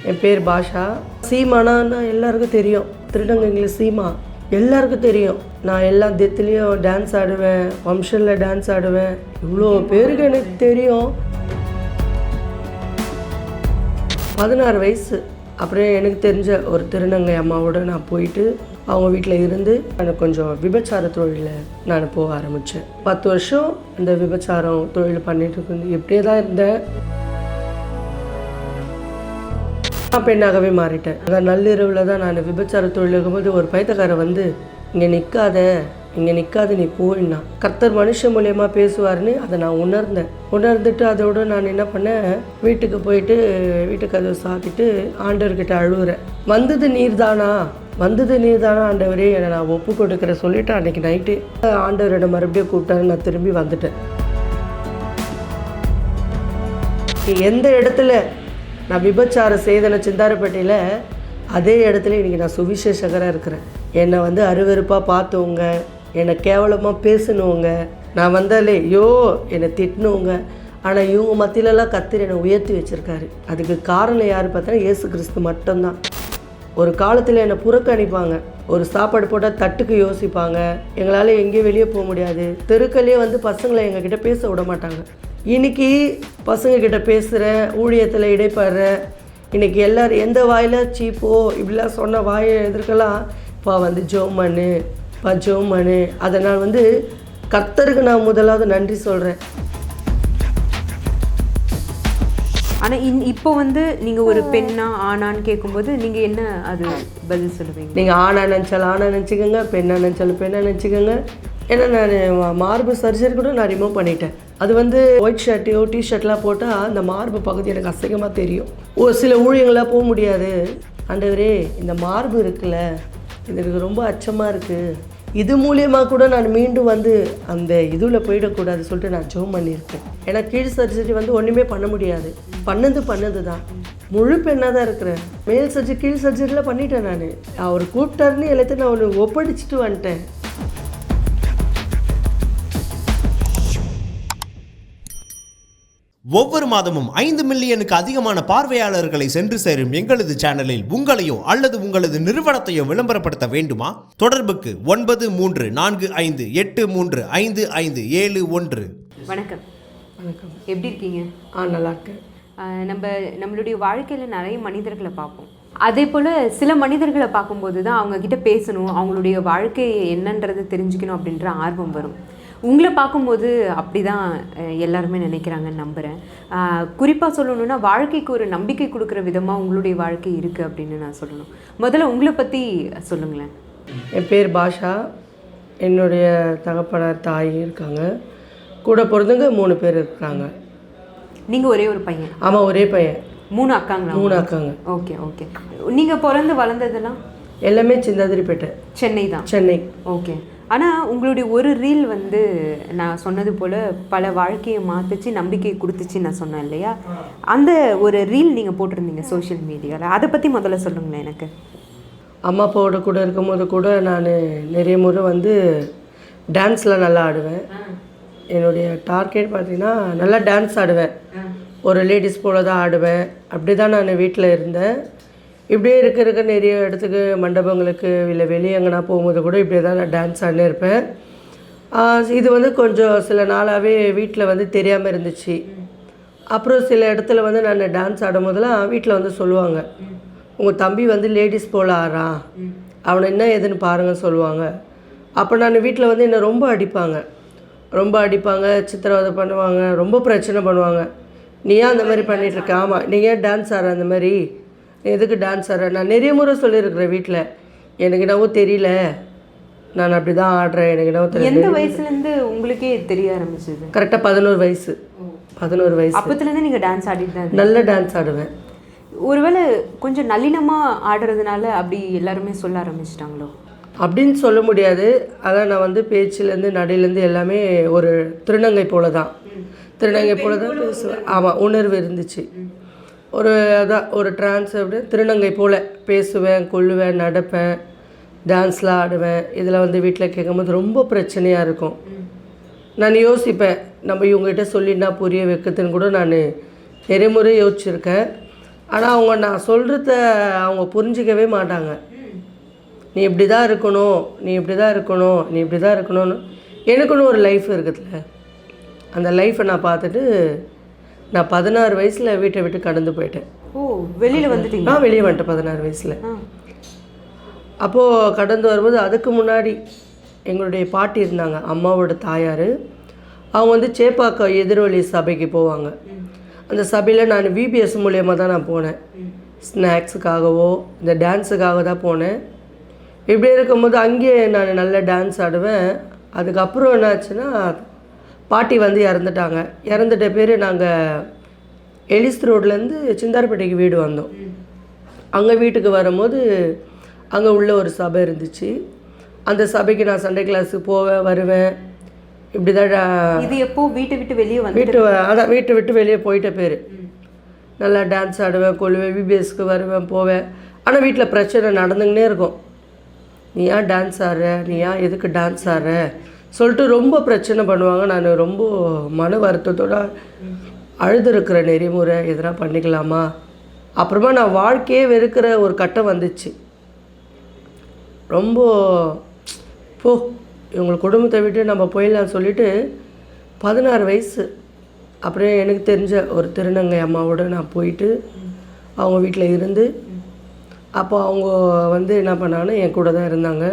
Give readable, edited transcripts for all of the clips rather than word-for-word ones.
என் பேர் பாஷா. சீமானா எல்லாருக்கும் தெரியும். திருநங்கைங்களுக்கு சீமா எல்லாருக்கும் தெரியும். நான் எல்லா டெத்துலேயும் டான்ஸ் ஆடுவேன், ஃபங்க்ஷனில் டான்ஸ் ஆடுவேன். இவ்வளோ பேருக்கு எனக்கு தெரியும். 16 வயசு அப்புறம் எனக்கு தெரிஞ்ச ஒரு திருநங்கை அம்மாவோடு நான் போயிட்டு அவங்க வீட்டில் இருந்து எனக்கு கொஞ்சம் விபச்சார தொழிலில் நான் போக ஆரம்பித்தேன். 10 வருஷம் இந்த விபச்சாரம் தொழில் பண்ணிட்டு இருந்து இப்படியே தான் இருந்தேன். நான் பெண்ணாகவே மாறிட்டேன். அதான் நள்ளிரவில் தான் நான் விபச்சார தொழில் இருக்கும்போது ஒரு பைத்தியக்காரன் வந்து இங்கே நிற்காத நீ போயின்னா கர்த்தர் மனுஷன் மூலியமாக பேசுவார்னு அதை நான் உணர்ந்துட்டு அதோடு நான் என்ன பண்ணேன், வீட்டுக்கு போயிட்டு வீட்டுக்கு அதை சாத்திட்டு ஆண்டவர்கிட்ட அழுகுறேன். வந்தது நீர்தானா ஆண்டவரே என்னை நான் ஒப்பு கொடுக்குற சொல்லிவிட்டு அன்றைக்கி நைட்டு ஆண்டவரிடம் மறுபடியும் கூப்பிட்டாரு. நான் திரும்பி வந்துட்டேன். எந்த இடத்துல நான் விபச்சாரம் செய்தன சிந்தாரப்பட்டியில் அதே இடத்துல இன்றைக்கி நான் சுவிசேஷகராக இருக்கிறேன். என்னை வந்து அருவருப்பாக பார்த்தவங்க, என்னை கேவலமாக பேசினவங்க, நான் வந்தாலே என்னை திட்டினவங்க, ஆனால் இவங்க மத்தியிலலாம் கர்த்தர் என்னை உயர்த்தி வச்சுருக்காரு. அதுக்கு காரணம் யார் பார்த்தா இயேசு கிறிஸ்து மட்டும்தான். ஒரு காலத்தில் என்னை புறக்கணிப்பாங்க. ஒரு சாப்பாடு போட்டால் தட்டுக்கு யோசிப்பாங்க. எங்களால் எங்கேயும் வெளியே போக முடியாது. தெருக்கள்லேயே வந்து பசங்களை எங்ககிட்ட பேச விட மாட்டாங்க. இன்றைக்கி பசங்கக்கிட்ட பேசுகிறேன், ஊழியத்தில் இடைப்படுறேன். இன்றைக்கி எல்லோரும் எந்த வாயில் சீப்போ இப்படிலாம் சொன்ன வாயை எதிர்க்கலாம் இப்போ வந்து ஜோம் பண்ணு. அதை நான் வந்து கர்த்தருக்கு நான் முதலாவது நன்றி சொல்கிறேன். ஆனால் இப்போ வந்து நீங்கள் ஒரு பெண்ணா ஆனான்னு கேட்கும்போது நீங்கள் என்ன அது பதில் சொல்லுவீங்க? நீங்கள் ஆணா நினச்சிக்கோங்க, பெண்ணா நினச்சாலும் பெண்ணா நினச்சிக்கோங்க. ஏன்னா நான் மார்பு சர்ஜரி கூட நான் ரிமூவ் பண்ணிட்டேன். அது வந்து ஒயிட் ஷர்ட்டையோ டிஷர்ட்லாம் போட்டால் அந்த மார்பு பகுதி எனக்கு அசிங்கமாக தெரியும். ஒரு சில ஊழியங்களாக போக முடியாது. ஆண்டவரே இந்த மார்பு இருக்குல்ல, இது எனக்கு ரொம்ப அச்சமாக இருக்குது. இது மூலியமாக கூட நான் மீண்டும் வந்து அந்த இதில் போயிடக்கூடாது சொல்லிட்டு நான் ஜோம் பண்ணியிருக்கேன். ஏன்னா கீழ் சர்ஜரி வந்து ஒன்றுமே பண்ண முடியாது. பண்ணது தான் முழு பெண்ணாக தான் இருக்கிறேன். மேல் சர்ஜரி கீழ் சர்ஜரிலாம் பண்ணிட்டேன். நான் அவர் கூப்பிட்டாருன்னு எல்லாத்தையும் நான் ஒன்று ஒப்படைச்சிட்டு வந்துட்டேன். ஒவ்வொரு மாதமும் 5 மில்லியனுக்கு அதிகமான பார்வையாளர்களை சென்று சேரும் எங்களது சேனலில் உங்களையோ அல்லது உங்களது நிறுவனத்தையோ விளம்பரப்படுத்த வேண்டுமா? தொடர்புக்கு 9348355571. வணக்கம். எப்படி இருக்கீங்க? நல்லா இருக்கேன். நம்மளுடைய வாழ்க்கையில் நிறைய மனிதர்களை பார்ப்போம். அதே போல் சில மனிதர்களை பார்க்கும்போது தான் அவங்கக்கிட்ட பேசணும், அவங்களுடைய வாழ்க்கை என்னன்றது தெரிஞ்சுக்கணும் அப்படின்ற ஆர்வம் வரும். உங்களை பார்க்கும்போது அப்படி தான் எல்லாருமே நினைக்கிறாங்கன்னு நம்புகிறேன். குறிப்பாக சொல்லணுன்னா வாழ்க்கைக்கு ஒரு நம்பிக்கை கொடுக்குற விதமாக உங்களுடைய வாழ்க்கை இருக்குது அப்படின்னு நான் சொல்லணும். முதல்ல உங்களை பற்றி சொல்லுங்களேன். என் பேர் பாஷா. என்னுடைய தகப்பனார் தாய் இருக்காங்க. கூட பிறந்தவங்க 3 பேர் இருக்காங்க. நீங்கள் ஒரே ஒரு பையன்? ஆமாம், ஒரே பையன். 3 அக்காங்களா? 3 அக்காங்க. ஓகே. நீங்கள் பிறந்து வளர்ந்ததெல்லாம்? எல்லாமே சிந்தாதிரிப்பேட்டை, சென்னை தான். சென்னை. ஓகே. ஆனால் உங்களுடைய ஒரு ரீல் வந்து நான் சொன்னது போல் பல வாழ்க்கையை மாற்றிச்சு, நம்பிக்கை கொடுத்துச்சு நான் சொன்னேன் இல்லையா? அந்த ஒரு ரீல் நீங்கள் போட்டிருந்தீங்க சோஷியல் மீடியாவில். அதை பற்றி முதல்ல சொல்லுங்களேன் எனக்கு. அம்மா அப்பாவோட கூட இருக்கும்போது கூட நான் நிறைய முறை வந்து டான்ஸில் நல்லா ஆடுவேன். என்னுடைய டார்கெட் பார்த்திங்கன்னா நல்லா டான்ஸ் ஆடுவேன். ஒரு லேடிஸ் போல தான் ஆடுவேன். அப்படி தான் நான் வீட்டில் இருந்தேன். இப்படியே இருக்க நிறைய இடத்துக்கு மண்டபங்களுக்கு இல்லை வெளியே எங்கன்னா போகும்போது கூட இப்படியே தான் நான் டான்ஸ் ஆடினே இருப்பேன். இது வந்து கொஞ்சம் சில நாளாகவே வீட்டில் வந்து தெரியாமல் இருந்துச்சு. அப்புறம் சில இடத்துல வந்து நான் டான்ஸ் ஆடும்போதெல்லாம் வீட்டில் வந்து சொல்லுவாங்க, உங்கள் தம்பி வந்து லேடிஸ் போல் ஆடுறான், அவனை என்ன ஏதுன்னு பாருங்கன்னு சொல்லுவாங்க. அப்போ நான் வீட்டில் வந்து என்னை ரொம்ப அடிப்பாங்க, சித்திரவதை பண்ணுவாங்க, ரொம்ப பிரச்சனை பண்ணுவாங்க. நீ ஏன் அந்த மாதிரி பண்ணிகிட்ருக்க? ஆமாம், நீ ஏன் டான்ஸ் ஆடுற அந்த மாதிரி, எதுக்கு டான்ஸ் ஆடுறேன்? நான் நிறைய முறை சொல்லியிருக்கிறேன் வீட்டில். எனக்கு என்னவோ தெரியல, நான் அப்படி தான் ஆடுறேன், எனக்கு என்னவோ தெரியல. எந்த வயசுலேருந்து உங்களுக்கே தெரிய ஆரம்பிச்சது? கரெக்டாக 11 வயசு. அப்பத்துலேருந்து நீங்கள் டான்ஸ் ஆடிட்டு தான்? நல்ல டான்ஸ் ஆடுவேன். ஒருவேளை கொஞ்சம் நளினமாக ஆடுறதுனால அப்படி எல்லாருமே சொல்ல ஆரம்பிச்சிட்டாங்களோ? அப்படின்னு சொல்ல முடியாது. அதான் நான் வந்து பேச்சிலேருந்து நடையிலேருந்து எல்லாமே ஒரு திருநங்கை போல தான் பேசுவேன். ஆமாம், உணர்வு இருந்துச்சு. ஒரு ட்ரான்ஸ் அப்படி திருநங்கை போல் பேசுவேன், கொள்ளுவேன், நடப்பேன், டான்ஸ்லாம் ஆடுவேன். இதில் வந்து வீட்டில் கேட்கும்போது ரொம்ப பிரச்சனையாக இருக்கும். நான் யோசிப்பேன், நம்ம இவங்ககிட்ட சொல்லினா புரிய வைக்கிறதுன்னு கூட நான் நிறைய முறை யோசிச்சுருக்கேன். ஆனால் அவங்க நான் சொல்கிறத அவங்க புரிஞ்சிக்கவே மாட்டாங்க. நீ இப்படி தான் இருக்கணும், நீ இப்படி தான் இருக்கணும், நீ இப்படி தான் இருக்கணும்னு. எனக்குன்னு ஒரு லைஃப் இருக்குதுல்ல, அந்த லைஃப்பை நான் பார்த்துட்டு நான் 16 வயசில் வீட்டை விட்டு கடந்து போயிட்டேன். ஓ, வெளியில் வந்துட்டீங்க? நான் வெளியே வந்துட்டேன் 16 வயசில். அப்போது கடந்து வரும்போது அதுக்கு முன்னாடி எங்களுடைய பாட்டி இருந்தாங்க, அம்மாவோட தாயார். அவங்க வந்து சேப்பாக்கம் எதிர்வழி சபைக்கு போவாங்க. அந்த சபையில் நான் விபிஎஸ் மூலயமா தான் நான் போனேன். ஸ்நாக்ஸுக்காகவோ இந்த டான்ஸுக்காக தான் போனேன். இப்படி இருக்கும்போது அங்கேயே நான் நல்ல டான்ஸ் ஆடுவேன். அதுக்கப்புறம் என்னாச்சுன்னா பாட்டி வந்து இறந்துட்டாங்க. இறந்துட்ட பேர் நாங்கள் எலிஸ் ரோட்லேருந்து சிந்தாரப்பேட்டைக்கு வீடு வந்தோம். அங்கே வீட்டுக்கு வரும்போது அங்கே உள்ள ஒரு சபை இருந்துச்சு. அந்த சபைக்கு நான் சண்டே கிளாஸுக்கு போவேன் வருவேன். இப்படி தான். இது எப்போ வீட்டை விட்டு வெளியே வீட்டை விட்டு வெளியே போயிட்ட பேர். நல்லா டான்ஸ் ஆடுவேன், கொள்ளுவேன், விபிஎஸ்க்கு வருவேன் போவேன். ஆனால் வீட்டில் பிரச்சனை நடந்துக்கினே இருக்கும். நீ ஏன் டான்ஸ் ஆடுற, நீ ஏன் எதுக்கு டான்ஸ் ஆடுற சொல்லிட்டு ரொம்ப பிரச்சனை பண்ணுவாங்க. நான் ரொம்ப மன வருத்தத்தோடு அழுதுருக்கிறேன் நிறைய முறை. எதனா பண்ணிக்கலாமா. அப்புறமா நான் வாழ்க்கையே வெறுக்கிற ஒரு கட்டம் வந்துச்சு. ரொம்ப இவங்களை குடும்பத்தை விட்டு நம்ம போயிடலான்னு சொல்லிவிட்டு 16 வயசு அப்படியே எனக்கு தெரிஞ்ச ஒரு திருநங்கை அம்மாவோடு நான் போயிட்டு அவங்க வீட்டில் இருந்து, அப்போ அவங்க வந்து என்ன பண்ணாங்கன்னா என் கூட தான் இருந்தாங்க,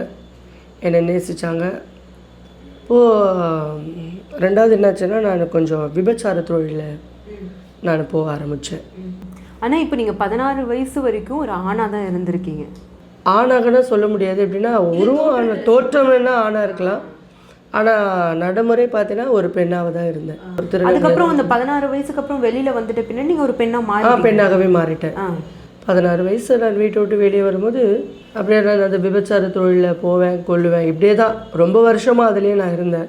என்னை நேசித்தாங்க. இப்போது ரெண்டாவது என்னாச்சுன்னா நான் கொஞ்சம் விபச்சார தொழிலில் நான் போக ஆரம்பித்தேன். ஆனால் இப்போ நீங்கள் 16 வயசு வரைக்கும் ஒரு ஆணாக தான் இருந்திருக்கீங்க. ஆணாகனா சொல்ல முடியாது. எப்படின்னா உருவம் தோற்றம் வேணால் ஆணாக இருக்கலாம், ஆனால் நடைமுறை பார்த்தீங்கன்னா ஒரு பெண்ணாக தான் இருந்தேன். அதுக்கப்புறம் அந்த 16 வயசுக்கு அப்புறம் வெளியில் வந்துட்ட பின்னாடி நீங்கள் ஒரு பெண்ணாகவே மாறிட்டேன். 16 வயசு நான் வீட்டை விட்டு வெளியே வரும்போது அப்படியே நான் அந்த விபச்சார தொழிலில் போவேன் கொள்ளுவேன். இப்படியே தான் ரொம்ப வருஷமாக அதுலேயே நான் இருந்தேன்.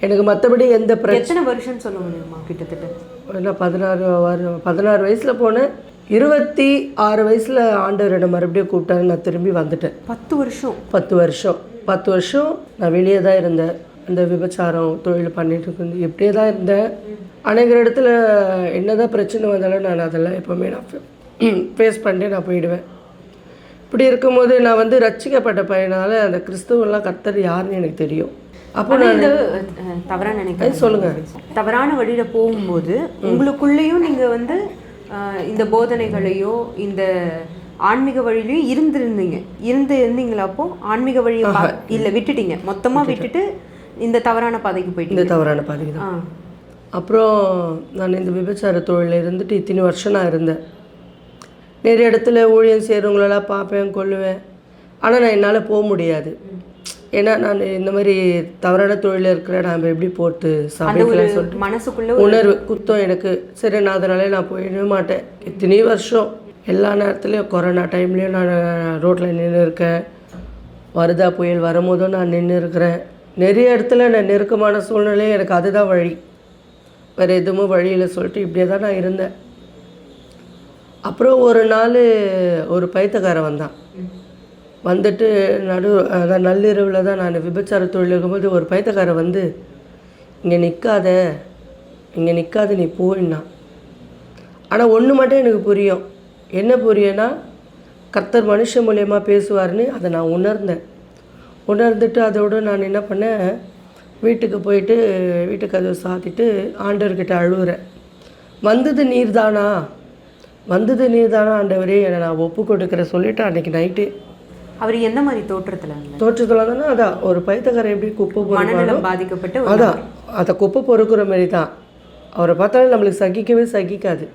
எனக்கு மற்றபடி எந்த எத்தனை வருஷம் சொல்ல முடியுமா? கிட்டத்தட்ட நான் 16 வயசில் போனேன். 26 வயசில் ஆண்டவர் என்னை மறுபடியும் கூப்பிட்டாரு. நான் திரும்பி வந்துட்டேன். 10 வருஷம் நான் வெளியே தான் இருந்தேன். அந்த விபச்சாரம் தொழில் பண்ணிட்டு இருந்து இப்படியே தான் இருந்தேன். அநேக இடத்துல என்ன தான் பிரச்சனை வந்தாலும் நான் அதெல்லாம் எப்போவுமே நான் ஃபேஸ் பண்ணிட்டு நான் போயிடுவேன். இப்படி இருக்கும்போது நான் வந்து ரட்சிக்கப்பட்ட பையனால் அந்த கிறிஸ்துவெல்லாம் கர்த்தர் யாருன்னு எனக்கு தெரியும். அப்போ நான் தவறாக நினைக்கிறேன். சொல்லுங்கள். தவறான வழியில் போகும்போது உங்களுக்குள்ளேயும் நீங்கள் வந்து இந்த போதனைகளையோ இந்த ஆன்மீக வழியிலையும் இருந்தீங்களா? அப்போ ஆன்மீக வழியை இல்லை விட்டுட்டீங்க, மொத்தமாக விட்டுட்டு இந்த தவறான பாதைக்கு போயிட்டு? இந்த தவறான பாதைக்கு தான். அப்புறம் நான் இந்த விபச்சார தொழிலில் இருந்துட்டு இத்தனை வருஷம் நான் இருந்தேன். நிறைய இடத்துல ஊழியம் செய்கிறவங்களெல்லாம் பார்ப்பேன் கொள்ளுவேன். ஆனால் நான் என்னால் போக முடியாது. ஏன்னா நான் இந்த மாதிரி தவறான தொழிலில் இருக்கிற நான் எப்படி போட்டு சமைக்கலாம் சொல்லிட்டு மனசுக்குள்ள உணர்வு குத்தம் எனக்கு. சரி, நான் அதனால நான் போயிடவே மாட்டேன். இத்தனை வருஷம் எல்லா நேரத்துலையும் கொரோனா டைம்லேயும் நான் ரோட்டில் நின்று இருக்கேன். வருதா புயல் வரும்போதும் நான் நின்று இருக்கிறேன். நிறைய இடத்துல நான் நெருக்கமான சூழ்நிலையும் எனக்கு அதுதான் வழி, வேறு எதுவும் வழியில் சொல்லிட்டு இப்படியே தான் நான் இருந்தேன். அப்புறம் ஒரு நாள் ஒரு பைத்தியக்காரன் வந்தான். வந்துட்டு அதான் நள்ளிரவில் தான் நான் விபச்சார தொழில் இருக்கும்போது ஒரு பைத்தியக்காரன் வந்து இங்கே நிற்காத நீ போயின்னா. ஆனால் ஒன்று மட்டும் எனக்கு புரியும். என்ன புரியும்னா கர்த்தர் மனுஷன் மூலயமா பேசுவார்னு அதை நான் உணர்ந்துட்டு அதோடு நான் என்ன பண்ணேன், வீட்டுக்கு போயிட்டு வீட்டுக்கு அதை சாத்திட்டு ஆண்டவர்கிட்ட அழுகுறேன். வந்தது நீர் தானா ஆண்டவரே, என்னை நான் ஒப்பு கொடுக்குற சொல்லிவிட்டு அன்றைக்கி நைட்டு. அவர் எந்த மாதிரி தோற்றத்தில் தானே அதான் ஒரு பைத்தியக்காரன் எப்படி குப்பை மனநலம் பாதிக்கப்பட்டு அதான் அதை குப்பை பொறுக்கிற மாதிரி தான். அவரை பார்த்தாலும் நம்மளுக்கு சகிக்காது.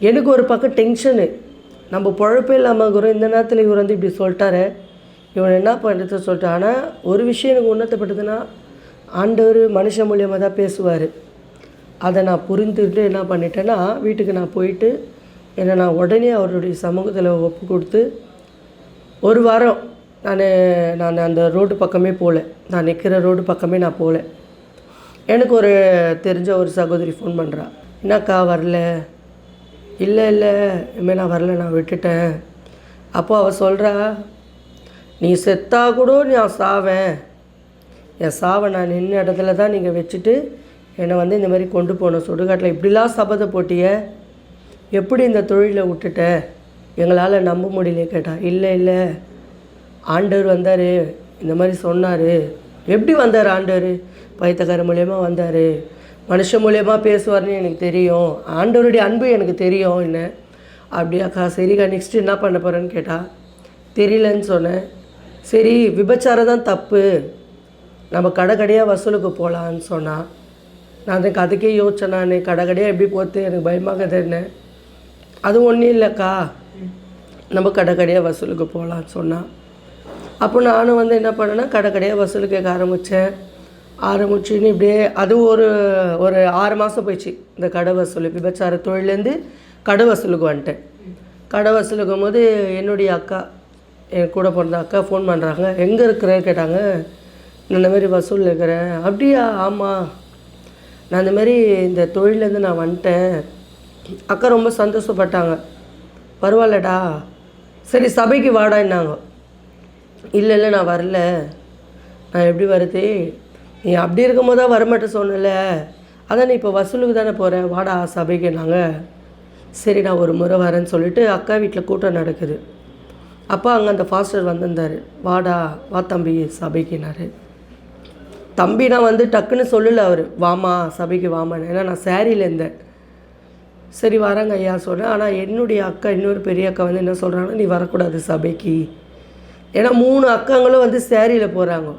எனக்கு ஒரு பக்கம் டென்ஷனு, நம்ம பொழப்பே இல்லாமல் இருக்கிறோம். இந்த நேரத்தில் இவர் வந்து இப்படி சொல்லிட்டாரு, இவன் என்ன பண்ணுறது சொல்லிட்டு. ஆனால் ஒரு விஷயம் எனக்கு உணர்த்தப்பட்டதுன்னா ஆண்டவர் மனுஷன் மூலியமாக தான் பேசுவார். அதை நான் புரிந்துட்டு என்ன பண்ணிட்டேன்னா வீட்டுக்கு நான் போயிட்டு என்னை நான் உடனே அவருடைய சமூகத்தில் ஒப்பு கொடுத்து ஒரு வாரம் நான் அந்த ரோடு பக்கமே போகல. நான் நிற்கிற ரோடு பக்கமே நான் போகல. எனக்கு ஒரு தெரிஞ்ச ஒரு சகோதரி ஃபோன் பண்ணுறா, என்னக்கா வரல? இல்லை இனிமேல் நான் வரல, நான் விட்டுட்டேன். அப்போது அவள் சொல்கிறா, நீ செத்தா கூட நான் சாவேன், என் சாவை நான் நின்ன இடத்துல தான் நீங்கள் வச்சுட்டு என்னை வந்து இந்த மாதிரி கொண்டு போகணும் சுடுகாட்டில். இப்படிலாம் சபதை போட்டிய, எப்படி இந்த தொழிலை விட்டுட்ட, எங்களால் நம்ப முடியல கேட்டா. இல்லை இல்லை, ஆண்டவர் வந்தார், இந்த மாதிரி சொன்னார். எப்படி வந்தார் ஆண்டவர்? பைத்தியக்கார மூலியமா வந்தார், மனுஷன் மூலியமாக பேசுவார்னு எனக்கு தெரியும், ஆண்டவருடைய அன்பு எனக்கு தெரியும். என்ன அப்படியாக்கா, சரிக்கா நெக்ஸ்ட்டு என்ன பண்ண போகிறேன்னு கேட்டா. தெரியலன்னு சொன்னேன். சரி விபச்சாரம் தான் தப்பு, நம்ம கடையாக வசூலுக்கு போகலான்னு சொன்னான். நான் அதுக்கே யோசிச்சேன். நான் கடையாக எப்படி போகிறது, எனக்கு பயமாக இருந்தேன். அது ஒன்றும் இல்லைக்கா, நம்ம கடையாக வசூலுக்கு போகலான்னு சொன்னான். அப்போ நானும் வந்து என்ன பண்ணேன்னா கடையாக வசூல் கேட்க ஆரம்பிச்சுன்னு இப்படியே அது ஒரு 6 மாதம் போயிடுச்சு. இந்த கடை வசூல் விபச்சார தொழிலேருந்து கடை வசூலுக்கு வந்துட்டேன். கடை வசூலுக்கும் போது என்னுடைய அக்கா, என் கூட பிறந்த அக்கா ஃபோன் பண்ணுறாங்க. எங்கே இருக்கிற கேட்டாங்க. நான் இந்த மாதிரி வசூல் இருக்கிறேன். அப்படியா? ஆமாம், நான் இந்த மாதிரி இந்த தொழிலேருந்து நான் வந்துட்டேன். அக்கா ரொம்ப சந்தோஷப்பட்டாங்க. பரவாயில்லடா, சரி சபைக்கு வாடா என்னாங்க. இல்லை இல்லை நான் வரல, நான் எப்படி வருது, நீ அப்படி இருக்கும் போது தான் வரமாட்டேன் சொன்னல, அதான் நீ இப்போ வசூலுக்கு தானே போகிறேன், வாடா சபைக்கு. நாங்கள் சரி நான் ஒரு முறை வரேன்னு சொல்லிவிட்டு அக்கா வீட்டில் கூட்டம் நடக்குது. அப்போ அங்கே அந்த ஃபாஸ்டர் வந்திருந்தார். வாடா வா தம்பி சபைக்குனாரு. தம்பி நான் வந்து டக்குன்னு சொல்லலை அவர், வாமா சபைக்கு வாமான்னு. ஏன்னா நான் சேரீயில் இருந்தேன். சரி வரேங்க ஐயா சொன்னேன். ஆனால் என்னுடைய அக்கா, இன்னொரு பெரிய அக்கா வந்து என்ன சொல்கிறாங்கன்னா, நீ வரக்கூடாது சபைக்கு. ஏன்னா 3 அக்காங்களும் வந்து சேரீயில் போகிறாங்க.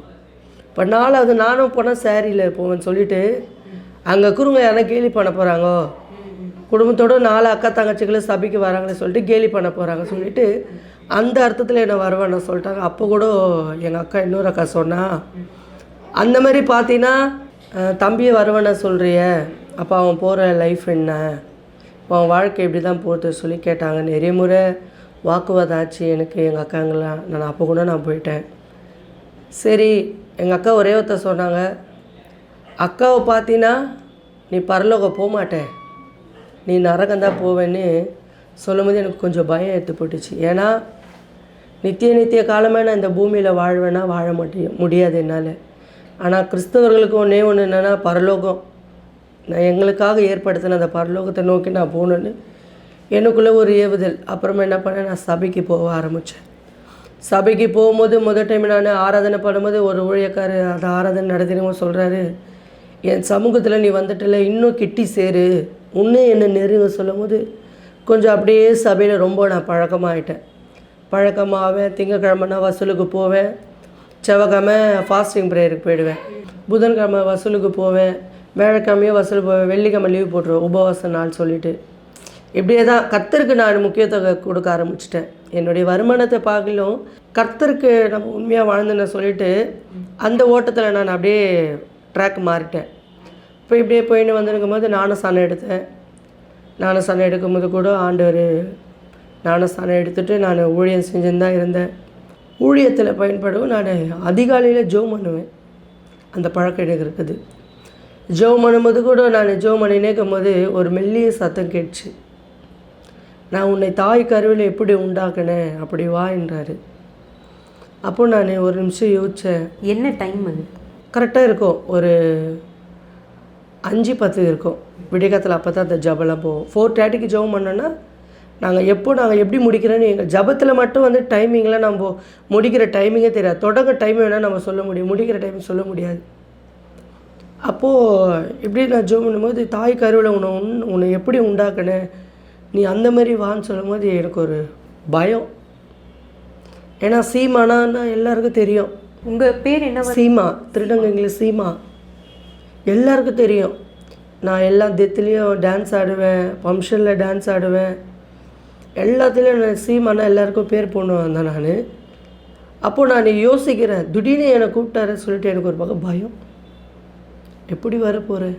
இப்போ 4வது நானும் போனால் சேரீயில் போவேன்னு சொல்லிவிட்டு அங்கே குறுங்க யாரா கேலி பண்ண போகிறாங்க, குடும்பத்தோடு 4 அக்கா தங்கச்சிகளும் சபைக்கு வராங்கன்னு சொல்லிட்டு கேலி பண்ண போகிறாங்க சொல்லிவிட்டு அந்த அர்த்தத்தில் என்னை வருவேன்னு சொல்லிட்டாங்க. அப்போ கூட எங்கள் அக்கா, இன்னொரு அக்கா சொன்னால், அந்த மாதிரி பார்த்தீங்கன்னா தம்பியை வருவேன்னு சொல்கிறிய, அப்போ அவன் போகிற லைஃப் என்ன, அவன் வாழ்க்கை எப்படி தான் போகிறது சொல்லி கேட்டாங்க. நிறைய முறை வாக்குவாதம் ஆச்சு எனக்கு எங்கள் அக்காங்களாம். நான் அப்போ கூட நான் போயிட்டேன். சரி எங்கள் அக்கா ஒரே ஒருத்த சொன்னாங்க, அக்காவை பார்த்தீங்கன்னா நீ பரலோகம் போக மாட்டேன், நீ நரகந்தான் போவேன்னு சொல்லும்போது எனக்கு கொஞ்சம் பயம் எடுத்து போட்டுச்சு. ஏன்னா நித்திய காலமாக நான் இந்த பூமியில் வாழ்வேன்னா வாழ முடியாது என்னால். ஆனால் கிறிஸ்தவர்களுக்கு ஒன்றே ஒன்று என்னென்னா, பரலோகம், நான் எங்களுக்காக ஏற்படுத்தின அந்த பரலோகத்தை நோக்கி நான் போகணுன்னு எனக்குள்ளே ஒரு ஏவுதல். அப்புறமா என்ன பண்ணேன், நான் சபைக்கு போக ஆரம்பித்தேன். சபைக்கு போகும்போது முதல் டைம் நான் ஆராதனை பண்ணும்போது ஒரு ஊழியக்காரர் அந்த ஆராதனை நடத்தினவங்க சொல்கிறாரு, என் சமூகத்தில் நீ வந்துட்டில்ல, இன்னும் கிட்டி சேரு, இன்னும் என்ன நெருங்க சொல்லும் போது கொஞ்சம் அப்படியே சபையில் ரொம்ப நான் பழக்கமாவேன். திங்கக்கிழமைனா வசூலுக்கு போவேன், செவ்வாய்க்கிழமை ஃபாஸ்டிங் ப்ரேயருக்கு போயிடுவேன், புதன்கிழமை வசூலுக்கு போவேன், வியாழக்கிழமையும் வசூல் போவேன், வெள்ளிக்கிழமை லீவ் போட்டுருவேன் உபவாச நாள் சொல்லிவிட்டு. இப்படியே தான் கர்த்தருக்கு நான் முக்கியத்துவம் கொடுக்க ஆரம்பிச்சிட்டேன். என்னுடைய வருமானத்தை பார்க்கலும் கர்த்தருக்கு நம்ம உண்மையாக வாழ்ந்துன்னு சொல்லிவிட்டு அந்த ஓட்டத்தில் நான் அப்படியே ட்ராக் மாறிட்டேன். இப்போ இப்படியே போயின்னு வந்துருக்கும் போது ஞானஸ்தானம் எடுத்தேன். ஞானஸ்தானம் எடுக்கும்போது கூட ஆண்டவர் ஞானஸ்தானம் எடுத்துகிட்டு நான் ஊழியம் செஞ்சுன்னு தான் இருந்தேன். ஊழியத்தில் பயன்படவும் நான் அதிகாலையில் ஜெபம் பண்ணுவேன். அந்த பழக்கம் எனக்கு இருக்குது. ஜெபம் பண்ணும்போது கூட நான் ஜெபம் பண்ணி நிற்கும் போது ஒரு மெல்லிய சத்தம் கேட்டுச்சு. நான் உன்னை தாய் கருவில் எப்படி உண்டாக்குனேன், அப்படி வா என்றார். அப்போ நான் ஒரு நிமிஷம் யோசித்தேன். என்ன டைம் அது? கரெக்டாக இருக்கும், ஒரு 5:10 இருக்கும் விடியகாலத்தில். அப்போ தான் அந்த ஜபலாம் போவோம். 4:30க்கு ஜெபம் பண்ணோன்னா நாங்கள் எப்படி முடிக்கிறோன்னு எங்கள் ஜபத்தில் மட்டும் வந்து டைமிங்கில் நம்ம முடிக்கிற டைமிங்கே தெரியாது. தொடங்க டைம் வேணால் நம்ம சொல்ல முடியும், முடிக்கிற டைம் சொல்ல முடியாது. அப்போது இப்படி நான் ஜெபம் பண்ணும்போது, தாய் கருவில் உன்னை எப்படி உண்டாக்குனேன், நீ அந்த மாதிரி வான்னு சொல்லும் போது எனக்கு ஒரு பயம். ஏன்னா சீமானா எல்லாருக்கும் தெரியும். உங்கள் பேர் என்ன? சீமா, திருடங்கங்கில் சீமா, எல்லாருக்கும் தெரியும். நான் எல்லா டெத்துலேயும் டான்ஸ் ஆடுவேன், ஃபங்க்ஷனில் டான்ஸ் ஆடுவேன், எல்லாத்துலேயும் நான் சீமானா எல்லாருக்கும் பேர் போடுவேன் தான் நான். அப்போது நான் யோசிக்கிறேன், திடீர்னு என்னை கூப்பிட்டாரு சொல்லிட்டு எனக்கு ஒரு பக்கம் பயம். எப்படி வரப்போகிறேன்,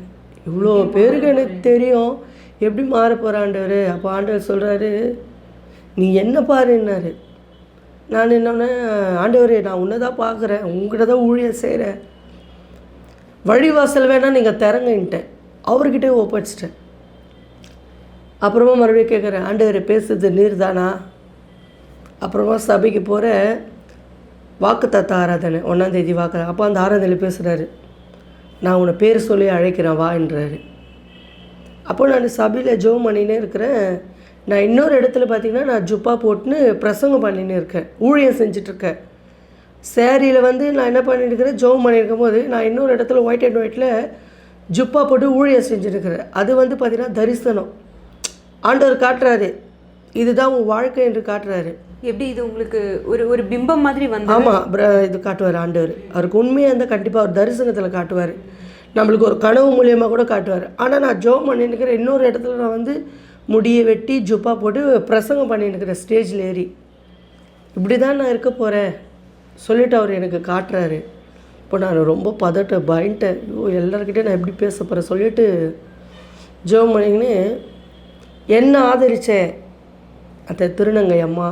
இவ்வளோ பேருக்கு எனக்கு தெரியும், எப்படி மாற போகிற ஆண்டவர். அப்போ ஆண்டவர் சொல்கிறாரு, நீ என்ன பாருன்னாரு. நான் என்னன்னா, ஆண்டவரே நான் உன்னை தான் பார்க்குறேன், உங்கள்கிட்ட தான் ஊழியம் செய்கிறேன், வழிவாசல் வேணால் நீங்கள் திறங்கன்ட்டேன், அவர்கிட்டே ஒப்படைச்சிட்டேன். அப்புறமா மறுபடியும் கேட்குறேன், ஆண்டவரே பேசுறது நீர் தானா? அப்புறமா சபைக்கு போகிற வாக்குத்தத்த ஆராதனை 1ஆம் தேதி வாக்கு. அப்போ அந்த ஆராதனையில் பேசுகிறாரு, நான் உன்னை பேர் சொல்லி அழைக்கிறேன் வா என்றாரு. அப்போ நான் சபையில் ஜெபம் பண்ணினே இருக்கிறேன். நான் இன்னொரு இடத்துல பார்த்திங்கன்னா நான் ஜுப்பா போட்டுன்னு பிரசங்கம் பண்ணின்னு இருக்கேன், ஊழியம் செஞ்சிட்ருக்கேன். சேரீயில் வந்து நான் என்ன பண்ணிட்டுருக்கிறேன், ஜோம் பண்ணியிருக்கும் போது நான் இன்னொரு இடத்துல ஒயிட் அண்ட் ஒயிட்டில் ஜுப்பா போட்டு ஊழியம் செஞ்சுருக்கிறேன். அது வந்து பார்த்திங்கன்னா தரிசனம். ஆண்டவர் காட்டுறாரு, இதுதான் உன் வாழ்க்கை என்று காட்டுறாரு. எப்படி இது உங்களுக்கு ஒரு ஒரு பிம்பம் மாதிரி வந்து? ஆமாம், இது காட்டுவார் ஆண்டவர். அவருக்கு உண்மையாக இருந்தால் கண்டிப்பாக அவர் தரிசனத்தில் காட்டுவார், நம்மளுக்கு ஒரு கனவு மூலியமாக கூட காட்டுவார். ஆனால் நான் ஜோம் பண்ணிட்டுருக்கிறேன், இன்னொரு இடத்துல நான் வந்து முடியை வெட்டி ஜுப்பா போட்டு பிரசங்கம் பண்ணிட்டுருக்கிறேன் ஸ்டேஜில் ஏறி. இப்படி தான் நான் இருக்க போகிறேன் சொல்லிவிட்டு அவர் எனக்கு காட்டுறாரு. இப்போ நான் ரொம்ப பயந்துட்டேன். ஐயோ, எல்லாருக்கிட்டே நான் எப்படி பேச போகிறேன் சொல்லிவிட்டு ஜோம் பண்ணிங்கன்னு என்ன ஆதரித்தேன் அந்த திருநங்கை அம்மா,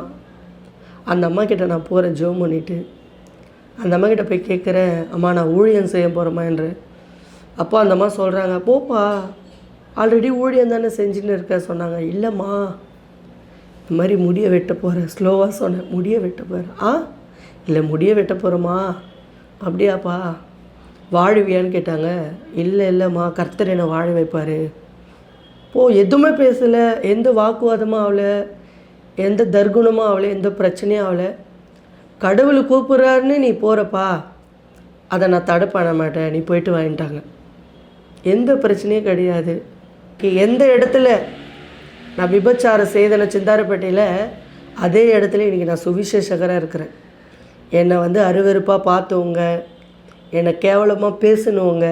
அந்த அம்மா கிட்ட நான் போகிறேன் ஜோம் பண்ணிவிட்டு. அந்த அம்மா கிட்ட போய் கேட்குறேன், அம்மா நான் ஊழியம் செய்ய போகிறேம்மா என்று. அப்போ அந்த அம்மா சொல்கிறாங்க, போப்பா ஆல்ரெடி ஊழியம் தானே செஞ்சுன்னு இருக்க சொன்னாங்க. இல்லைம்மா, இந்த மாதிரி முடிய வெட்ட போகிறேன். ஸ்லோவாக சொன்னேன், முடிய வெட்ட போகிறேன். இல்லை முடிய வெட்ட போகிறோம்மா. அப்படியாப்பா, வாழுவியான்னு கேட்டாங்க. இல்லைம்மா, கர்த்தர் என்னை வாழ வைப்பார். எதுவுமே பேசலை, எந்த வாக்குவாதமும் ஆகலை, எந்த தர்குணமும் ஆகலை, எந்த பிரச்சனையும் ஆகலை. கடவுள் கூப்பிட்றாருன்னு நீ போகிறப்பா, அதை நான் தடை பண்ண மாட்டேன், நீ போயிட்டு வாங்கிட்டாங்க. எந்த பிரச்சனையும் கிடையாது. எந்த இடத்துல நான் விபச்சாரம் செய்தன சிந்தாரப்பேட்டையில், அதே இடத்துல இன்றைக்கி நான் சுவிசேஷகராக இருக்கிறேன். என்னை வந்து அருவருப்பாக பார்த்தவங்க, என்னை கேவலமாக பேசினவங்க,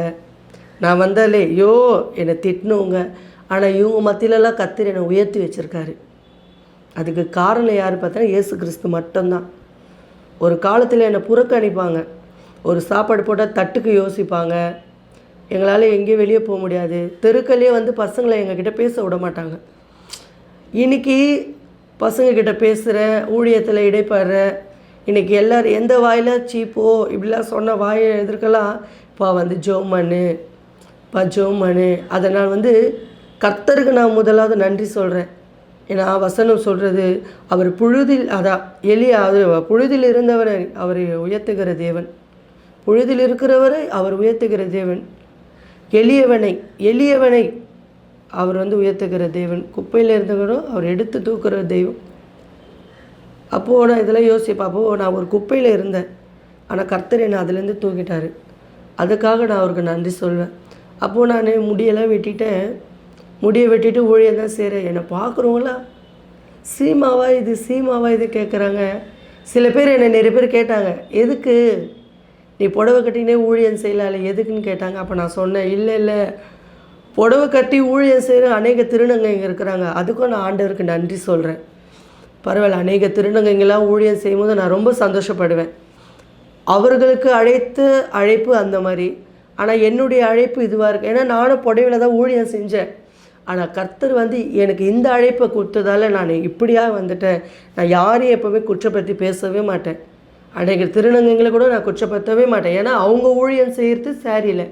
நான் வந்தாலே ஐயோ என்னை திட்டினவங்க, ஆனால் இவங்க மத்தியிலலாம் கர்த்தர் என்னை உயர்த்தி வச்சுருக்காரு. அதுக்கு காரணம் யார் பார்த்தா இயேசு கிறிஸ்து மட்டும்தான். ஒரு காலத்தில் என்னை புறக்கணிப்பாங்க, ஒரு சாப்பாடு போட்டால் தட்டுக்கு யோசிப்பாங்க, எங்களால் எங்கேயும் வெளியே போக முடியாது, தெருக்கல்லையே வந்து பசங்களை எங்ககிட்ட பேச விட மாட்டாங்க. இன்றைக்கி பசங்கக்கிட்ட பேசுகிறேன், ஊழியத்தில் இடைப்படுறேன். இன்றைக்கி எல்லோரும் எந்த வாயில் சீப்போ இப்படிலாம் சொன்ன வாயை எதிர்க்கலாம், இப்போ வந்து ஜோம் பண்ணு. அதனால் வந்து கர்த்தருக்கு நான் முதலாவது நன்றி சொல்கிறேன். ஏன்னா வசனம் சொல்கிறது, அவர் புழுதில் புழுதில் இருந்தவரை அவரை உயர்த்துகிற தேவன், புழுதில் இருக்கிறவரை அவர் உயர்த்துகிற தேவன், எளியவனை அவர் வந்து உயர்த்துகிற தேவன், குப்பையில் இருந்தவரும் அவர் எடுத்து தூக்குற தெய்வம். அப்போது நான் இதெல்லாம் யோசிப்பேன். அப்போது நான் ஒரு குப்பையில் இருந்தேன், ஆனால் கர்த்தர் என்னை அதுலேருந்து தூக்கிட்டார். அதுக்காக நான் அவருக்கு நன்றி சொல்வேன். அப்போது நான் முடியெல்லாம் முடியை வெட்டிட்டு ஊழியம் தான் செய்கிறேன். என்னை பார்க்குறவங்களா சீமாவா இது கேட்குறாங்க. சில பேர் என்னை நிறைய பேர் கேட்டாங்க, எதுக்கு நீ புடவை கட்டினே ஊழியம் செய்யலாம்ல எதுக்குன்னு கேட்டாங்க. அப்போ நான் சொன்னேன், இல்லை புடவை கட்டி ஊழியம் செய்கிற அநேக திருநங்கைங்க இருக்கிறாங்க, அதுக்கும் நான் ஆண்டவருக்கு நன்றி சொல்கிறேன். பரவாயில்ல, அநேக திருநங்கைங்களாம் ஊழியம் செய்யும்போது நான் ரொம்ப சந்தோஷப்படுவேன். அவர்களுக்கு அழைப்பு அந்த மாதிரி. ஆனால் என்னுடைய அழைப்பு இதுவாக இருக்குது. ஏன்னா நானும் புடவையில் தான் ஊழியம் செஞ்சேன். ஆனால் கர்த்தர் வந்து எனக்கு இந்த அழைப்பை கொடுத்ததால் நான் இப்படியாக வந்துட்டேன். நான் யாரையும் எப்போவுமே குற்றப்படுத்தி பேசவே மாட்டேன். அநேக திருநங்கைங்களை கூட நான் குற்றப்படுத்தவே மாட்டேன். ஏன்னா அவங்க ஊழியம் செய்கிறது சாரியில்.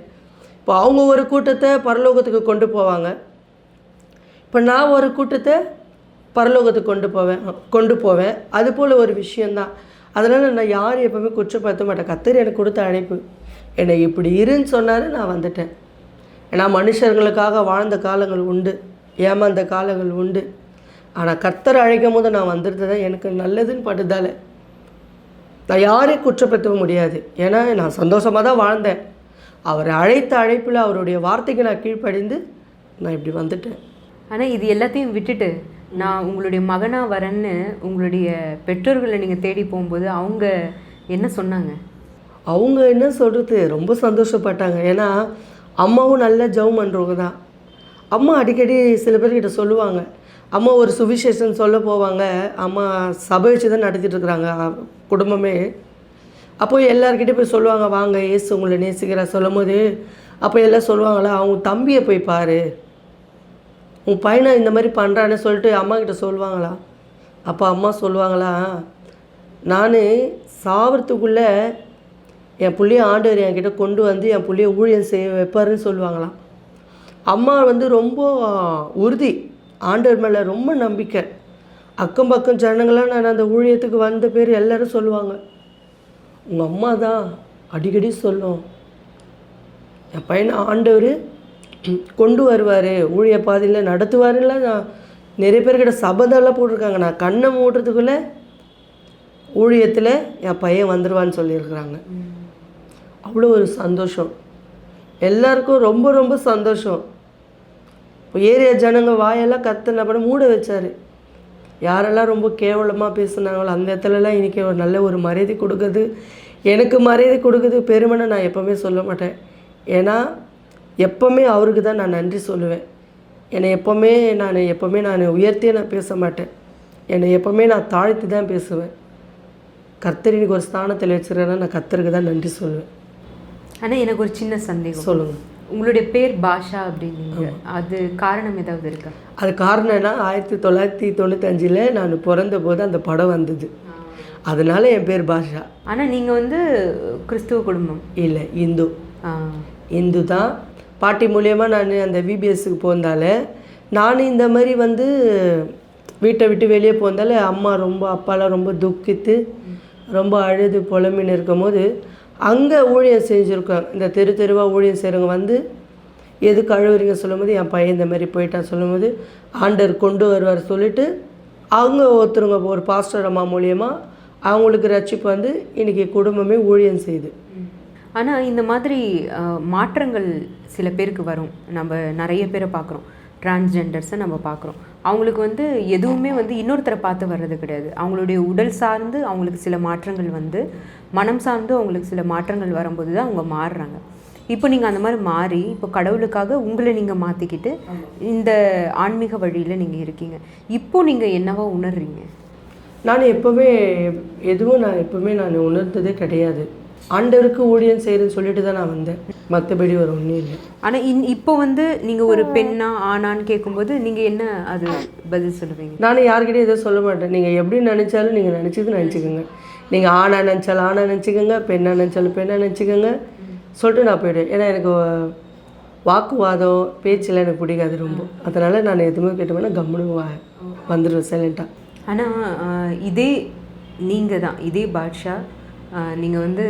இப்போ அவங்க ஒரு கூட்டத்தை பரலோகத்துக்கு கொண்டு இப்போ நான் ஒரு கூட்டத்தை பரலோகத்துக்கு கொண்டு போவேன். அதுபோல் ஒரு விஷயந்தான். அதனால் நான் யாரையும் எப்போவுமே குற்றப்படுத்த மாட்டேன். கர்த்தர் எனக்கு கொடுத்த அழைப்பு, என்னை இப்படி இருன்னு சொன்னார், நான் வந்துட்டேன். ஏன்னா மனுஷர்களுக்காக வாழ்ந்த காலங்கள் உண்டு, ஏமாந்த காலங்கள் உண்டு. ஆனால் கர்த்தர் அழைக்கும் போது நான் வந்துருந்தேன், எனக்கு நல்லதுன்னு பட்டுதால நான் யாரையும் குற்றப்படுத்த முடியாது. ஏன்னா நான் சந்தோஷமாக தான் வாழ்ந்தேன். அவர் அழைத்த அழைப்பில் அவருடைய வார்த்தைக்கு நான் கீழ்ப்படிந்து நான் இப்படி வந்துட்டேன். ஆனால் இது எல்லாத்தையும் விட்டுட்டு நான் உங்களுடைய மகனாக வரேன்னு உங்களுடைய பெற்றோர்களை நீங்கள் தேடி போகும்போது அவங்க என்ன சொன்னாங்க? அவங்க என்ன சொல்கிறது, ரொம்ப சந்தோஷப்பட்டாங்க. ஏன்னா அம்மாவும் நல்ல ஜெபம் பண்ணுறவங்க தான். அம்மா அடிக்கடி சில பேர்கிட்ட சொல்லுவாங்க, அம்மா ஒரு சுவிசேஷன் சொல்ல போவாங்க, அம்மா சபை வச்சு தான் நடத்திட்டுருக்குறாங்க குடும்பமே. அப்போ எல்லாருக்கிட்டே போய் சொல்லுவாங்க, வாங்க ஏசு உங்களை நேசிக்கிறா சொல்லும் போது, அப்போ எல்லாம் சொல்லுவாங்களா, அவங்க தம்பியை போய் பாரு, உன் பையனை இந்த மாதிரி பண்ணுறான்னு சொல்லிட்டு அம்மாக்கிட்ட சொல்லுவாங்களா. அப்போ அம்மா சொல்லுவாங்களா, நான் சாவறதுக்குள்ளே என் பிள்ளைய ஆண்டவர் என்கிட்ட கொண்டு வந்து என் பிள்ளைய ஊழியம் செய்ய வைப்பாருன்னு சொல்லுவாங்களாம். அம்மா வந்து ரொம்ப உறுதி, ஆண்டவர் மேலே ரொம்ப நம்பிக்கை. அக்கம் பக்கம் ஜனங்களாம் நான் அந்த ஊழியத்துக்கு வந்த பேர் எல்லோரும் சொல்லுவாங்க, உங்கள் அம்மா தான் அடிக்கடி சொல்லும், என் பையனை ஆண்டவர் கொண்டு வருவார், ஊழிய பாதையில் நடத்துவாருலாம் நான் நிறைய பேர்கிட்ட சபதம்லாம் போட்டிருக்காங்க. நான் கண்ணை மூடுறதுக்குள்ளே ஊழியத்தில் என் பையன் வந்துடுவான்னு சொல்லியிருக்கிறாங்க. அவ்வளோ ஒரு சந்தோஷம், எல்லாருக்கும் ரொம்ப ரொம்ப சந்தோஷம். இப்போ ஏரியா ஜனங்க வாயெல்லாம் கத்துன பண்ண மூட வச்சார். யாரெல்லாம் ரொம்ப கேவலமாக பேசுனாங்களோ அந்த இடத்துலலாம் இன்றைக்கி ஒரு நல்ல ஒரு மரியாதை கொடுக்குது, எனக்கு மரியாதை கொடுக்குது. பெருமைன்னு நான் எப்போவுமே சொல்ல மாட்டேன். ஏன்னா எப்போவுமே அவருக்கு தான் நான் நன்றி சொல்லுவேன். என்னை எப்போவுமே நான் உயர்த்தியே நான் பேச மாட்டேன். என்னை எப்போவுமே நான் தாழ்த்தி தான் பேசுவேன். கர்த்தர் எனக்கு ஒரு ஸ்தானத்தில் வச்சுருக்கேன்னா நான் கர்த்தருக்கு தான் நன்றி சொல்லுவேன். ஆனால் எனக்கு ஒரு சின்ன சந்தேகம். சொல்லுங்கள். உங்களுடைய பேர் பாஷா அப்படின்னீங்க, அது காரணம் ஏதாவது இருக்கா? அது காரணம்னா 1995 நான் பிறந்த போது அந்த படம் வந்தது, அதனால என் பேர் பாஷா. ஆனால் நீங்கள் வந்து கிறிஸ்துவ குடும்பம் இல்லை, இந்து தான். பாட்டி மூலியமாக நான் அந்த விபிஎஸ்க்கு போந்தால நான் இந்த மாதிரி வந்து வீட்டை விட்டு வெளியே போந்தால அப்பாலாம் ரொம்ப துக்கித்து ரொம்ப அழுது புலம்பின்னு இருக்கும் போது அங்கே ஊழியம் செஞ்சுருக்காங்க. இந்த தெருவாக ஊழியம் செய்கிறவங்க வந்து எதுக்கு அழுவுறீங்க சொல்லும் போது என் பையன் இந்த மாதிரி போயிட்டான் சொல்லும் போது ஆண்டவர் கொண்டு வருவார் சொல்லிவிட்டு அவங்க ஒருத்தருங்க ஒரு பாஸ்டர் அம்மா மூலியமாக அவங்களுக்கு ரட்சிப்பு வந்து இன்றைக்கி குடும்பமே ஊழியம் செய்யுது. ஆனால் இந்த மாதிரி மாற்றங்கள் சில பேருக்கு வரும். நம்ம நிறைய பேரை பார்க்குறோம், டிரான்ஸ்ஜெண்டர்ஸை நம்ம பார்க்குறோம். அவங்களுக்கு வந்து எதுவுமே வந்து இன்னொருத்தரை பார்த்து வர்றது கிடையாது. அவங்களுடைய உடல் சார்ந்து அவங்களுக்கு சில மாற்றங்கள் வந்து, மனம் சார்ந்து அவங்களுக்கு சில மாற்றங்கள் வரும்போது தான் அவங்க மாறுறாங்க. இப்போ நீங்கள் அந்த மாதிரி மாறி இப்போ கடவுளுக்காக உங்களை நீங்கள் மாற்றிக்கிட்டு இந்த ஆன்மீக வழியில் நீங்கள் இருக்கீங்க. இப்போது நீங்கள் என்னவா உணர்றீங்க? நான் எப்போவுமே நான் உணர்ந்ததே கிடையாது. ஆண்டவருக்கு ஊழியம் செய்கிறேன்னு சொல்லிட்டு தான் நான் வந்தேன், மற்றபடி ஒரு ஒன்றும் இல்லை. ஆனால் இப்போ வந்து நீங்கள் ஒரு பெண்ணா ஆனான்னு கேட்கும்போது நீங்கள் என்ன அது பதில் சொல்லுவீங்க? நான் யார்கிட்டையும் எதுவும் சொல்ல மாட்டேன். நீங்கள் எப்படி நினச்சாலும் நீங்கள் நினச்சிக்கோங்க. நீங்கள் ஆணாக நினச்சாலும் ஆணாக நினச்சிக்கோங்க, பெண்ணாக நினச்சாலும் பெண்ணாக நினச்சிக்கோங்க சொல்லிட்டு நான் போய்டுவேன். ஏன்னா எனக்கு வாக்குவாதம் பேச்சில் எனக்கு பிடிக்காது ரொம்ப. அதனால் நான் எதுவுமே கேட்டோம்னா கம்முன்னு வந்துடுவேன் சைலண்ட்டாக. ஆனால் இதே நீங்கள் தான், இதே பாட்ஷா நீங்கள் வந்து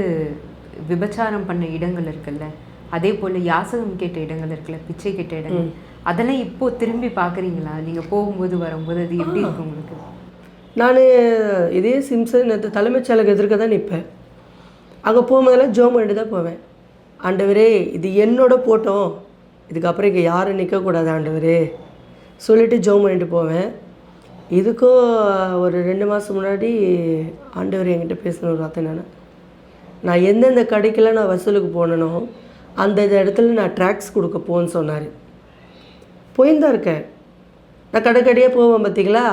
விபச்சாரம் பண்ண இடங்கள் இருக்குல்ல, அதே போல் யாசகம் கேட்ட இடங்கள் இருக்குல்ல, பிச்சை கேட்ட இடங்கள், அதெல்லாம் இப்போது திரும்பி பார்க்குறீங்களா? நீங்கள் போகும்போது வரும்போது அது எப்படி இருக்கு உங்களுக்கு? நான் இதே சிம்சன் தலைமைச் செயலகம் எதிர்க்க தான் நிற்பேன். அங்கே போகும்போதெல்லாம் ஜோம் பண்ணிட்டு தான் போவேன். ஆண்டவரே இது என்னோட போட்டோம், இதுக்கப்புறம் இங்கே யாரும் நிற்கக்கூடாது ஆண்டவரே சொல்லிவிட்டு ஜோம் பண்ணிட்டு போவேன். இதுக்கும் ஒரு 2 மாதம் முன்னாடி ஆண்டவர் என்கிட்ட பேசின ஒரு வார்த்தை நான் எந்தெந்த கடைக்கெல்லாம் நான் வசூலுக்கு போனனோ அந்த இடத்துல நான் ட்ராக்ஸ் கொடுக்க போன்னு சொன்னார். போயிருந்தான் இருக்கேன். நான் கடைக்கடையாக போவேன் பார்த்தீங்களா,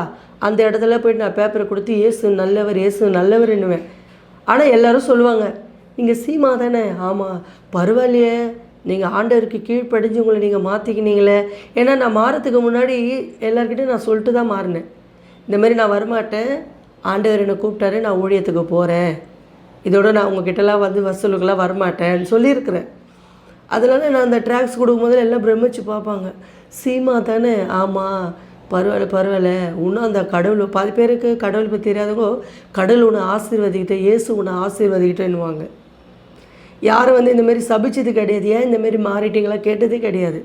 அந்த இடத்துல போய்ட்டு நான் பேப்பரை கொடுத்து ஏசு நல்லவர் என்னுவேன். ஆனால் எல்லோரும் சொல்லுவாங்க, நீங்கள் சீமா தானே? ஆமாம், பரவாயில்லையே, நீங்கள் ஆண்டவருக்கு கீழ்ப்படிஞ்சு உங்களை நீங்கள் மாற்றிக்கினீங்களே. ஏன்னா நான் மாறத்துக்கு முன்னாடி எல்லாருக்கிட்டையும் நான் சொல்லிட்டு தான் மாறினேன். இந்த மாதிரி நான் வரமாட்டேன், ஆண்டவர் என்னை கூப்பிட்டாரு, நான் ஊழியத்துக்கு போகிறேன், இதோட நான் உங்ககிட்டலாம் வந்து வசூலுக்கெல்லாம் வரமாட்டேன்னு சொல்லியிருக்கிறேன். அதனால நான் அந்த ட்ராக்ஸ் கொடுக்கும்போது எல்லாம் பிரமிச்சு பார்ப்பாங்க, சீமா தானே? ஆமாம், பரவாயில்ல. இன்னும் அந்த கடவுள் பாதி பேருக்கு கடவுள் பற்றி தெரியாதவங்க கடவுள் உன்னை ஆசீர்வதிக்கிட்டே, இயேசு உன்னை ஆசீர்வதிக்கிட்டேன்னுவாங்க. யாரும் வந்து இந்தமாரி சபிச்சது கிடையாது, ஏன் இந்தமாரி மாறிட்டீங்களா கேட்டதே கிடையாது.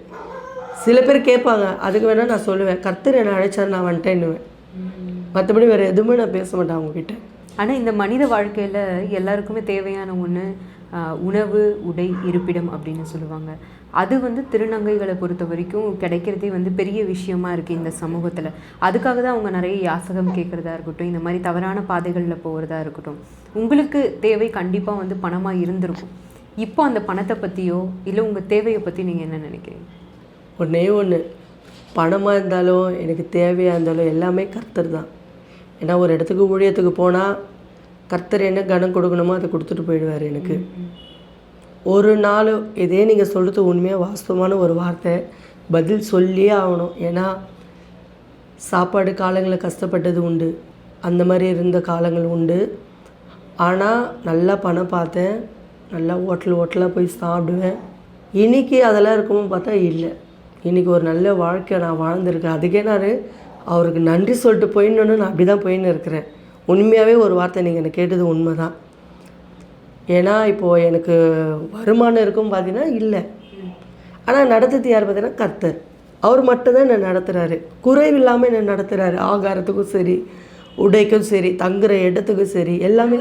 சில பேர் கேட்பாங்க, அதுக்கு வேணால் நான் சொல்லுவேன், கர்த்தர் என்னை அழைச்சார் நான் வந்துட்டேன்னுவேன். மற்றபடி வேறு எதுவுமே நான் பேச மாட்டேன் அவங்கக்கிட்ட. ஆனால் இந்த மனித வாழ்க்கையில் எல்லாருக்குமே தேவையான ஒன்று உணவு, உடை, இருப்பிடம் அப்படின்னு சொல்லுவாங்க. அது வந்து திருநங்கைகளை பொறுத்த வரைக்கும் கிடைக்கிறதே வந்து பெரிய விஷயமா இருக்குது இந்த சமூகத்தில். அதுக்காக தான் அவங்க நிறைய யாசகம் கேட்குறதா இருக்கட்டும், இந்த மாதிரி தவறான பாதைகளில் போகிறதா இருக்கட்டும். உங்களுக்கு தேவை கண்டிப்பாக வந்து பணமாக இருந்திருக்கும். இப்போ அந்த பணத்தை பற்றியோ இல்லை உங்கள் தேவையை பற்றி நீங்கள் என்ன நினைக்கிறீங்க? ஒன்று பணமாக இருந்தாலும் எனக்கு தேவையாக இருந்தாலும் எல்லாமே கர்த்தர் தான். ஏன்னா ஒரு இடத்துக்கு ஊழியத்துக்கு போனால் கர்த்தர் என்ன கனம் கொடுக்கணுமோ அதை கொடுத்துட்டு போயிடுவார். எனக்கு ஒரு நாள் இதே நீங்கள் சொல்கிறது உண்மையாக வாஸ்தவமான ஒரு வார்த்தை, பதில் சொல்லியே ஆகணும். ஏன்னா சாப்பாடு காலங்களில் கஷ்டப்பட்டது உண்டு, அந்த மாதிரி இருந்த காலங்கள் உண்டு. ஆனால் நல்லா பணம் பார்த்தேன், நல்லா ஹோட்டலாக போய் சாப்பிடுவேன். இன்றைக்கி அதெல்லாம் இருக்குமோ பார்த்தா இல்லை. இன்றைக்கி ஒரு நல்ல வாழ்க்கை நான் வாழ்ந்துருக்கேன். அதுக்கே நான் அவருக்கு நன்றி சொல்லிட்டு போயிடணுன்னு நான் அப்படி தான் போயின்னு இருக்கிறேன். உண்மையாகவே ஒரு வார்த்தை நீங்கள் எனக்கு கேட்டது உண்மை தான். ஏன்னா இப்போது எனக்கு வருமானம் இருக்கும் பார்த்தீங்கன்னா இல்லை, ஆனால் நடத்துறது யார் பார்த்தீங்கன்னா கர்த்தர். அவர் மட்டும்தான் என்னை நடத்துகிறாரு. குறைவில்லாமல் என்னை நடத்துகிறாரு. ஆகாரத்துக்கும் சரி, உடைக்கும் சரி, தங்குற இடத்துக்கும் சரி, எல்லாமே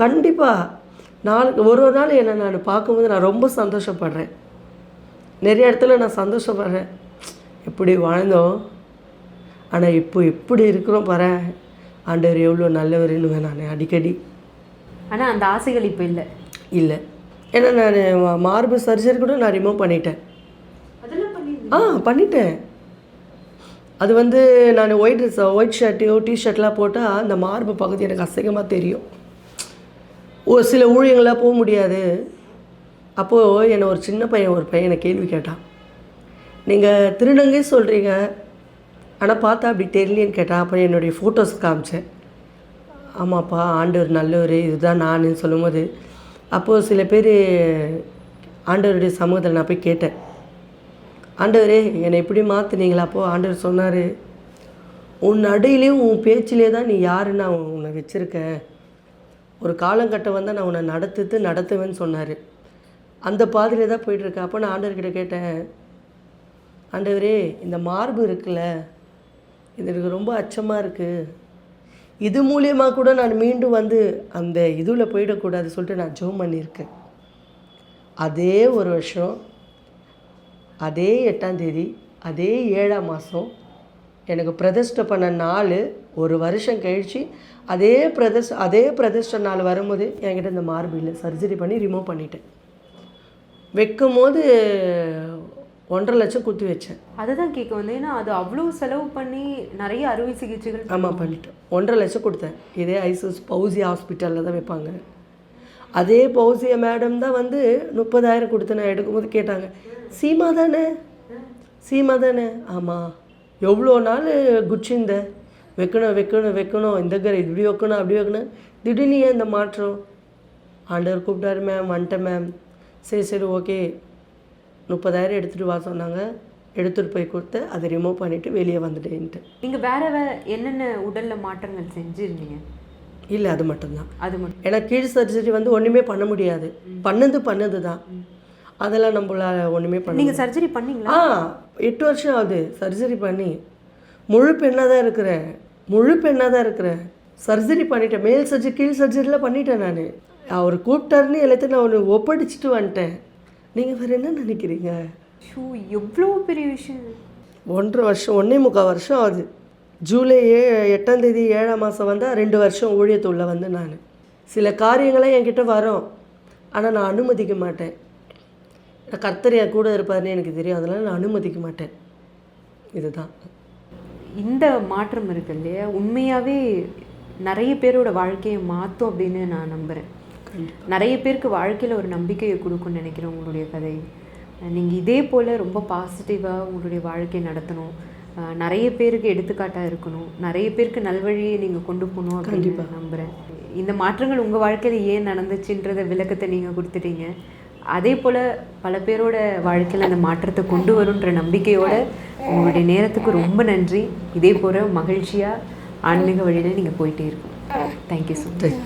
கண்டிப்பாக. ஒரு நாள் என்னை நான் பார்க்கும்போது நான் ரொம்ப சந்தோஷப்படுறேன். நிறைய இடத்துல நான் சந்தோஷப்படுறேன். எப்படி வாழ்ந்தோம், ஆனால் இப்போ எப்படி இருக்கிறோம் பாரு, ஆண்டவர் எவ்வளோ நல்லவருன்னுவேன் நான் அடிக்கடி. ஆனால் அந்த ஆசைகள் இப்போ இல்லை. ஏன்னா நான் மார்பு சர்ஜரி கூட நான் ரிமூவ் பண்ணிட்டேன். பண்ணிட்டேன். அது வந்து நான் ஒயிட் ஷர்ட்டையோ டிஷர்ட்லாம் போட்டால் அந்த மார்பு பகுதி எனக்கு அசிங்கமாக தெரியும். ஒரு சில ஊழியங்களாக போக முடியாது. அப்போது என்னை ஒரு சின்ன பையன் என்னை கேள்வி கேட்டான், நீங்கள் திருநங்கை சொல்கிறீங்க, ஆனால் பார்த்தா அப்படி தெரியலேன்னு கேட்டான். அப்புறம் என்னுடைய ஃபோட்டோஸ் காமிச்சேன். ஆமாப்பா, ஆண்டவர் நல்லவர், இதுதான் நான் சொல்லும்போது, அப்போது சில பேர் ஆண்டவருடைய சமூகத்தில் நான் போய் கேட்டேன், ஆண்டவரே என்னை எப்படி மாற்றினீங்களா? அப்போது ஆண்டவர் சொன்னார், உன் நடையிலையும் உன் பேச்சிலே தான் நீ யாருன்னு நான் உன்னை வச்சுருக்கேன். ஒரு காலங்கட்டம் வந்தால் நான் உன்னை நடத்துவேன்னு சொன்னார். அந்த பாதையிலே தான் போயிட்டுருக்கேன். அப்போ நான் ஆண்டவர்கிட்ட கேட்டேன், ஆண்டவரே இந்த மார்பு இருக்குல்ல, இது எனக்கு ரொம்ப அச்சமாக இருக்குது. இது மூலியமாக கூட நான் மீண்டும் வந்து அந்த இதில் போயிடக்கூடாது சொல்லிட்டு நான் ஜெபம் பண்ணியிருக்கேன். அதே ஒரு வருஷம், அதே 8ஆம் தேதி, அதே 7ஆம் மாதம் எனக்கு பிரதிஷ்டை பண்ண நாள், ஒரு வருஷம் கழித்து அதே பிரதிஷ்டை நாள் வரும்போது என்கிட்ட இந்த மார்பு இல்லை, சர்ஜரி பண்ணி ரிமூவ் பண்ணிட்டேன். வைக்கும் போது 1.5 லட்சம் குத்தி வச்சேன். அதுதான் கேட்க வந்து, ஏன்னா அது அவ்வளோ செலவு பண்ணி நிறைய அறுவை சிகிச்சைகள். ஆமாம், பண்ணிட்டேன். 1.5 லட்சம் கொடுத்தேன். இதே ஐசஸ் பௌசியா ஹாஸ்பிட்டலில் தான் வைப்பாங்க. அதே பௌசியா மேடம் தான் வந்து 30,000 கொடுத்து நான் எடுக்கும்போது கேட்டாங்க, சீமா தானே? ஆமாம். எவ்வளோ நாள் குச்சிந்த வைக்கணும் இந்த இப்படி வைக்கணும் அப்படி வைக்கணும், திடீர்னு ஏன் இந்த மாற்றம்? ஆண்டவர் கூப்பிட்டாரு, மேம் வந்துட்டேன் மேம். சரி ஓகே, 30,000 எடுத்துகிட்டு வா சொன்னாங்க. எடுத்துகிட்டு போய் கொடுத்து அதை ரிமூவ் பண்ணிவிட்டு வெளியே வந்துட்டேன்ட்டு. நீங்கள் வேறு என்னென்ன உடலில் மாற்றங்கள் செஞ்சுருந்தீங்க? இல்லை, அது மட்டும்தான். ஏன்னா கீழ் சர்ஜரி வந்து ஒன்றுமே பண்ண முடியாது. பண்ணது தான். அதெல்லாம் நம்மளால் ஒன்றுமே பண்ண. நீங்கள் சர்ஜரி பண்ணிங்களா? 8 வருஷம் ஆகுது சர்ஜரி பண்ணி. முழு பெண்ணாக தான் இருக்கிறேன். சர்ஜரி பண்ணிட்டேன். மேல் சர்ஜரி கீழ் சர்ஜரிலாம் பண்ணிட்டேன் நான். அவர் கூப்பிட்டாருன்னு எல்லாத்தையும் நான் ஒன்று ஒப்படைச்சிட்டு வந்துட்டேன். நீங்கள் வேறு என்ன நினைக்கிறீங்க? எவ்வளோ பெரிய விஷயம். 1.5 வருஷம், 1.25 வருஷம் ஆகுது. ஜூலை 8ஆம் தேதி 7ஆம் மாதம் வந்தால் 2 வருஷம் ஊழியத்துள்ள வந்து நான். சில காரியங்களாம் என்கிட்ட வரும், ஆனால் நான் அனுமதிக்க மாட்டேன். கர்த்தர் என் கூட இருப்பாருன்னு எனக்கு தெரியும், அதனால் நான் அனுமதிக்க மாட்டேன். இதுதான் இந்த மாற்றம் இருக்கு இல்லையா, உண்மையாகவே நிறைய பேரோட வாழ்க்கையை மாற்றும் அப்படின்னு நான் நம்புகிறேன். நிறைய பேருக்கு வாழ்க்கையில் ஒரு நம்பிக்கையை கொடுக்குன்னு நினைக்கிறேன் உங்களுடைய கதை. நீங்கள் இதே போல் ரொம்ப பாசிட்டிவாக உங்களுடைய வாழ்க்கையை நடத்தணும், நிறைய பேருக்கு எடுத்துக்காட்டாக இருக்கணும், நிறைய பேருக்கு நல்வழியை நீங்கள் கொண்டு போகணும் அப்படின்னு நம்புகிறேன். இந்த மாற்றங்கள் உங்கள் வாழ்க்கையில் ஏன் நடந்துச்சுன்றத விளக்கத்தை நீங்கள் கொடுத்துட்டீங்க. அதே போல் பல பேரோட வாழ்க்கையில் அந்த மாற்றத்தை கொண்டு வருன்ற நம்பிக்கையோடு உங்களுடைய நேரத்துக்கு ரொம்ப நன்றி. இதே போல் மகிழ்ச்சியாக ஆன்மீக வழியில் நீங்கள் போயிட்டே இருக்கணும். Thank you so much.